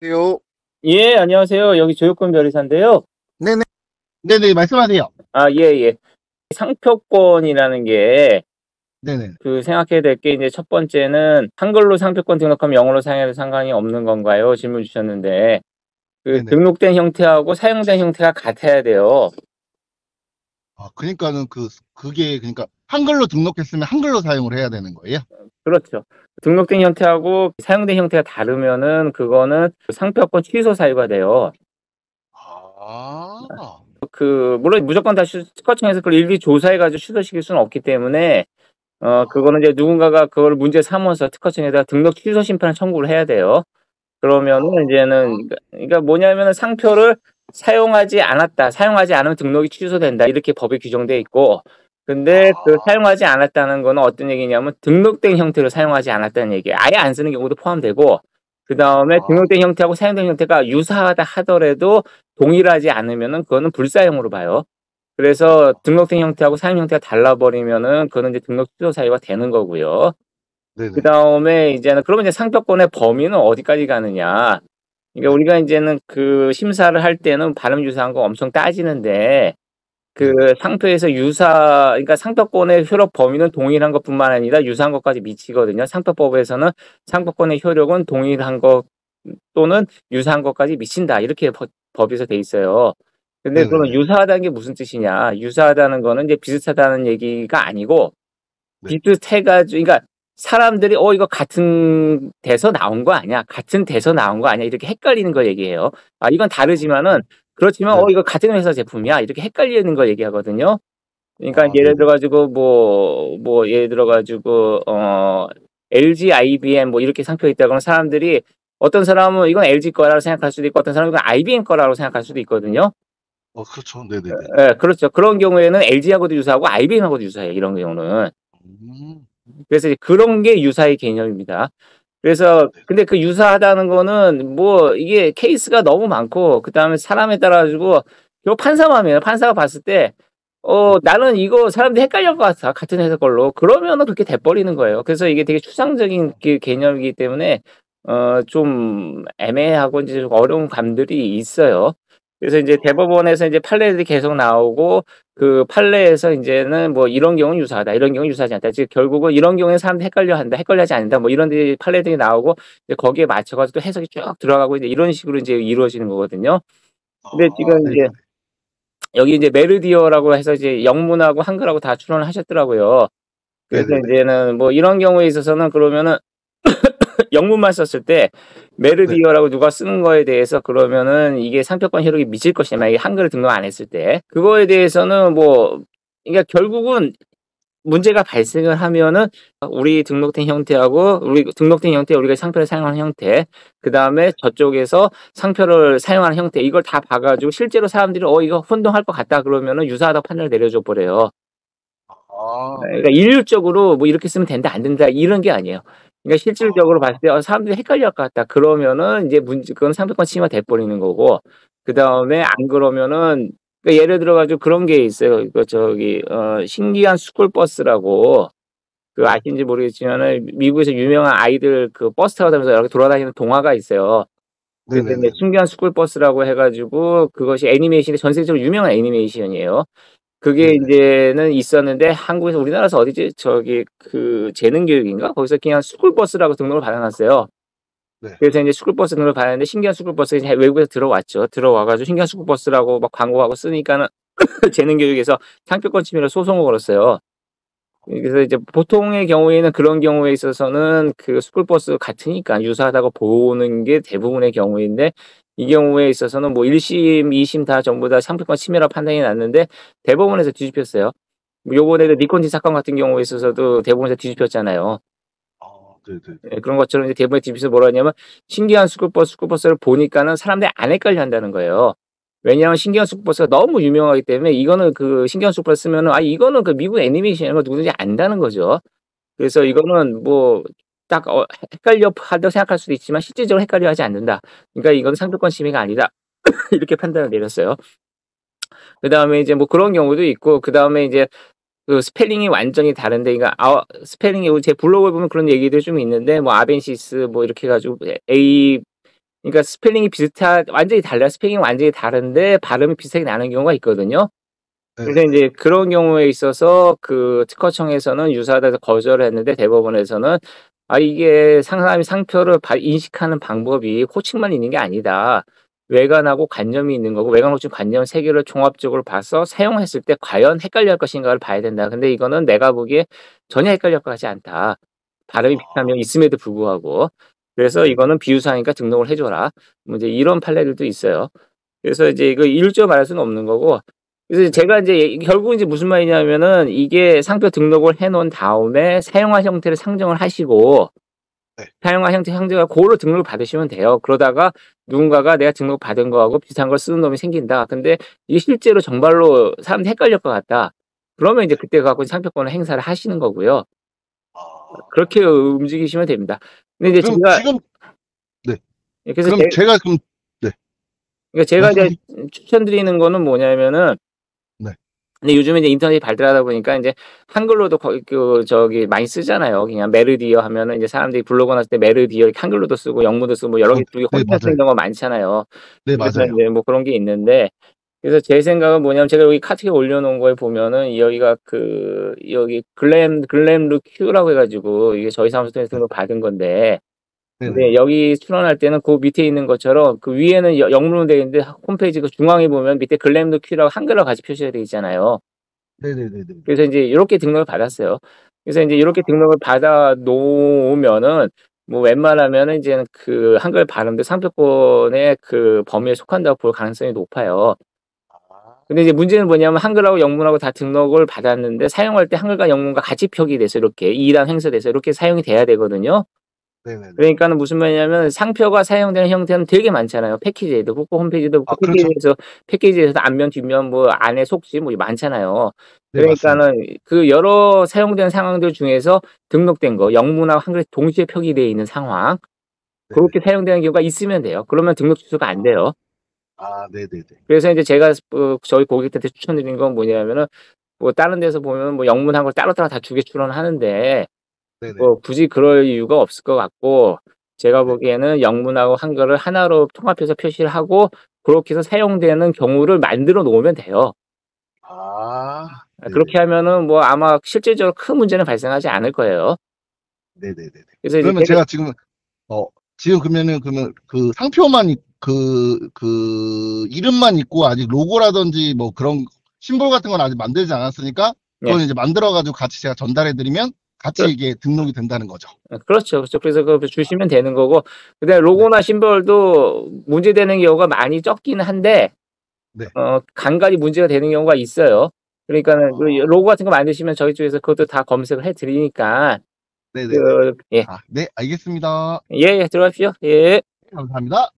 요. 예, 안녕하세요. 여기 조혁근 변리사인데요. 네네. 네네, 말씀하세요. 아, 예, 예. 상표권이라는 게 네네. 생각해야 될 게 이제 첫 번째는 한글로 상표권 등록하면 영어로 사용해도 상관이 없는 건가요? 질문 주셨는데 네네. 등록된 형태하고 사용된 형태가 같아야 돼요. 그러니까는 그게 그러니까 한글로 등록했으면 한글로 사용을 해야 되는 거예요? 그렇죠. 등록된 형태하고 사용된 형태가 다르면은 그거는 상표권 취소 사유가 돼요. 아. 물론 무조건 다 특허청에서 그걸 일일이 조사해 가지고 취소시킬 수는 없기 때문에 그거는 이제 누군가가 그거를 문제 삼아서 특허청에다가 등록 취소 심판을 청구를 해야 돼요. 그러면은 아. 이제는 그러니까 뭐냐면은 상표를 사용하지 않았다. 사용하지 않으면 등록이 취소된다. 이렇게 법에 규정돼 있고, 근데 아. 사용하지 않았다는 거는 어떤 얘기냐면 등록된 형태로 사용하지 않았다는 얘기예요. 아예 안 쓰는 경우도 포함되고, 그다음에 아. 등록된 형태하고 사용된 형태가 유사하다 하더라도 동일하지 않으면은 그거는 불사용으로 봐요. 그래서 등록된 형태하고 사용 형태가 달라 버리면은 그거는 이제 등록 취소 사유가 되는 거고요. 네네. 그다음에 이제는 그러면 이제 상표권의 범위는 어디까지 가느냐. 그러니까 네. 우리가 인제는 심사를 할 때는 발음 유사한 거 엄청 따지는데 네네. 상표에서 그러니까 상표권의 효력 범위는 동일한 것뿐만 아니라 유사한 것까지 미치거든요. 상표법에서는 상표권의 효력은 동일한 것 또는 유사한 것까지 미친다. 이렇게 법에서 돼 있어요. 근데 그러면 네네네. 유사하다는 게 무슨 뜻이냐? 유사하다는 거는 이제 비슷하다는 얘기가 아니고 네. 비슷해 가지고 그러니까 사람들이 이거 같은 데서 나온 거 아니야? 같은 데서 나온 거 아니야?" 이렇게 헷갈리는 걸 얘기해요. 아 이건 다르지만은 그렇지만 네네. 이거 같은 회사 제품이야." 이렇게 헷갈리는 걸 얘기하거든요. 그러니까 예를 들어 네네. 가지고 예를 들어 가지고 LG, IBM 이렇게 상표가 있다 그러면 사람들이 어떤 사람은 이건 LG 거라고 생각할 수도 있고 어떤 사람은 이건 IBM 거라고 생각할 수도 있거든요. 그렇죠. 네네네. 예 그렇죠. 그런 경우에는 LG하고도 유사하고 IBM하고도 유사해요, 이런 경우는. 음. 그래서 이제 그런 게 유사의 개념입니다. 그래서 네. 근데 그 유사하다는 거는 이게 케이스가 너무 많고 그다음에 사람에 따라 가지고 이거 판사맘이에요. 판사가 봤을 때 네. 나는 이거 사람들이 헷갈릴 것 같아. 같은 회사 걸로. 그러면은 그렇게 돼 버리는 거예요. 그래서 이게 되게 추상적인 개념이기 때문에 좀 애매하고 이제 좀 어려운 감들이 있어요. 그래서 인제 대법원에서 인제 판례들이 계속 나오고 그 판례에서 인제는 "이런 경우는 유사하다. 이런 경우는 유사하지 않다." 즉 결국은 "이런 경우에 사람들이 헷갈려한다. 헷갈려하지 않는다." 이런 판례들이 나오고 이제 거기에 맞춰 가지고 또 해석이 쭉 들어가고 이제 이런 식으로 인제 이루어지는 거거든요. 근데 지금 인제 네네네. 여기 이제 메르디어라고 해서 이제 영문하고 한글하고 다 출원을 하셨더라고요. 그래서 네네네. 인제는 이런 경우에 있어서는 그러면은 영문만 썼을 때 네. 메르디어라고 누가 쓰는 거에 대해서 그러면은 이게 상표권 효력이 미칠 것이냐 만약에 한글을 등록 안 했을 때. 그거에 대해서는 그러니까 결국은 문제가 발생을 하면은 우리 등록된 형태하고 우리 등록된 형태 우리가 상표를 사용하는 형태 그다음에 저쪽에서 상표를 사용하는 형태 이걸 다 봐 가지고 실제로 사람들이 이거 혼동할 것 같다." 그러면은 유사하다고 판단을 내려줘 버려요. 그러니까 네네. 일률적으로 이렇게 쓰면 된다 안 된다 이런 게 아니에요. 그러니까 실질적으로 봤을 때 사람들이 헷갈릴 것 같다. 그러면은 이제 그건 상표권 침해가 돼 버리는 거고 그다음에 안 그러면은 예를 들어 가지고 그런 게 있어요. 신기한 스쿨버스라고 네. 아시는지 모르겠지만은 미국에서 유명한 아이들 버스 타고 다니면서 이렇게 돌아다니는 동화가 있어요. 그래서 이제 네네네. 신기한 스쿨버스라고 해 가지고 그것이 애니메이션이 전 세계적으로 유명한 애니메이션이에요. 그게 네네. 인제는 있었는데 한국에서 우리나라에서 어디지? 재능교육인가? 거기서 그냥 스쿨버스라고 등록을 받아 놨어요. 네. 그래서 인제 스쿨버스 등록을 받았는데 신기한 스쿨버스가 이제 외국에서 들어왔죠. 들어와 가지고 신기한 스쿨버스라고 막 광고하고 쓰니까는 재능교육에서 상표권 침해로 소송을 걸었어요. 그래서 이제 보통의 경우에는 그런 경우에 있어서는 스쿨버스 같으니까 유사하다고 보는 게 대부분의 경우인데 이 경우에 있어서는 1 심, 2심 다 전부 다 상표권 침해라고 판단이 났는데 대법원에서 뒤집혔어요. 요번에도 니콘틴 사건 같은 경우에 있어서도 대법원에서 뒤집혔잖아요. 네네네. 예 그런 것처럼 이제 대법원에 뒤집혀서 뭐라 했냐면 신기한 스쿨버스를 보니까는 사람들이 안 헷갈려 한다는 거예요. 왜냐하면 신기한 스쿨버스가 너무 유명하기 때문에 이거는 신기한 스쿨버스 쓰면은 이거는 미국 애니메이션인 걸 누구든지 안다는 거죠. 그래서 이거는 딱 헷갈려 한다고 생각할 수도 있지만 실질적으로 헷갈려 하지 않는다. 그러니까 이건 상표권 침해가 아니다. 이렇게 판단을 내렸어요. 그다음에 이제 그런 경우도 있고 그다음에 이제 스펠링이 완전히 다른데 그러니까 스펠링이 제 블로그에 보면 그런 얘기들이 좀 있는데 아벤시스 이렇게 해 가지고 그러니까 스펠링이 완전히 달라요. 스펠링이 완전히 다른데 발음이 비슷하게 나는 경우가 있거든요. 그래서 네네네. 인제 그런 경우에 있어서 그 특허청에서는 유사하다 해서 거절을 했는데 대법원에서는 이게 사람이 상표를 인식하는 방법이 호칭만 있는 게 아니다. 외관하고 관념이 있는 거고 외관, 호칭, 관념 세 개를 종합적으로 봐서 사용했을 때 과연 헷갈릴 것인가를 봐야 된다. 근데 이거는 내가 보기에 전혀 헷갈릴 것 같지 않다. 발음이 비슷한 아 면이 있음에도 불구하고. 그래서 네네. 이거는 비유사니까 등록을 해 줘라. 뭐 이제 이런 판례들도 있어요. 그래서 이제 이거 일조 말할 수는 없는 거고, 그래서 네. 제가 인제 결국 인제 무슨 말이냐면은 이게 상표 등록을 해 놓은 다음에 사용화 형태를 상정을 하시고 네. 사용화 형태 상정을 고로 등록을 받으시면 돼요. 그러다가 누군가가 내가 등록받은 거하고 비슷한 걸 쓰는 놈이 생긴다. 근데 이게 실제로 정말로 사람들이 헷갈릴 것 같다. 그러면 인제 네. 그때 갖고 상표권을 행사를 하시는 거고요. 아. 그렇게 움직이시면 됩니다. 근데 이제 그럼 제가 지금 네. 그래서 그럼 제가 그럼 네. 그러니까 제가 이제 말씀하세요. 추천드리는 거는 뭐냐면은, 네. 근데 요즘에 이제 인터넷이 발달하다 보니까 인제 한글로도 거의 많이 쓰잖아요. 그냥 메르디어 하면은 이제 사람들이 블로그 났을 때 메르디어 이렇게 한글로도 쓰고 영문도 쓰고 뭐 여러 개 두 개 네 혼자 쓰는 맞아요. 경우가 많잖아요. 네 그래서 맞아요. 인제 뭐 그런 게 있는데, 그래서 제 생각은 뭐냐면 제가 여기 카트에 올려 놓은 거에 보면은 여기가 여기 글램르 큐라고 해 가지고 이게 저희 사무소 통해서 네. 등록 받은 건데, 네네네. 근데 여기 출원할 때는 그 밑에 있는 것처럼 그 위에는 영문으로 되어 있는데 홈페이지 그 중앙에 보면 밑에 글램르 큐라고 한글로 같이 표시가 되어 있잖아요. 네네네네. 그래서 인제 요렇게 등록을 받았어요. 그래서 인제 요렇게 등록을 받아 놓으면은 뭐 웬만하면은 이제는 그 한글 발음도 상표권의 그 범위에 속한다고 볼 가능성이 높아요. 아. 근데 이제 문제는 뭐냐면 한글하고 영문하고 다 등록을 받았는데 사용할 때 한글과 영문과 같이 표기돼서 이렇게 2단 횡서돼서 이렇게 사용이 돼야 되거든요. 네네네. 그러니까는 무슨 말이냐면 상표가 사용되는 형태는 되게 많잖아요. 패키지에도 그렇고 홈페이지도 그렇고 그렇죠. 패키지에서도 앞면, 뒷면 뭐 안에 속지 뭐 많잖아요. 네 맞습니다. 그러니까는 그 여러 사용된 상황들 중에서 등록된 거 영문하고 한글이 동시에 표기되어 있는 상황, 네네. 고렇게 사용되는 경우가 있으면 돼요. 그러면 등록 취소가 안 돼요. 네네네. 그래서 인제 제가 저희 고객들한테 추천드리는 건 뭐냐면은, 뭐 다른 데서 보면 뭐 영문, 한글 따로따로 다 2개 출원하는데 네네. 뭐 굳이 그럴 이유가 없을 것 같고, 제가 네. 보기에는 영문하고 한글을 하나로 통합해서 표시를 하고 그렇게 해서 사용되는 경우를 만들어 놓으면 돼요. 그렇게 네네네. 하면은 뭐 아마 실질적으로 큰 문제는 발생하지 않을 거예요. 네네네네. 그래서 이제 그러면 제가 지금 어 지금 그러면 그 상표만 이름만 있고 아직 로고라든지 뭐 그런 심볼 같은 건 아직 만들지 않았으니까 예. 그건 이제 만들어 가지고 같이 제가 전달해 드리면 그 같이 이게 등록이 된다는 거죠. 그렇죠, 그렇죠. 그래서 주시면 되는 거고, 그다음에 네. 로고나 심볼도 문제되는 경우가 많이 적기는 한데 네. 간간이 문제가 되는 경우가 있어요. 그러니까는 그 아. 로고 같은 거 만드시면 저희 쪽에서 그것도 다 검색을 해 드리니까. 네네네. 예. 네 알겠습니다. 예예. 들어가십시오. 예. 감사합니다.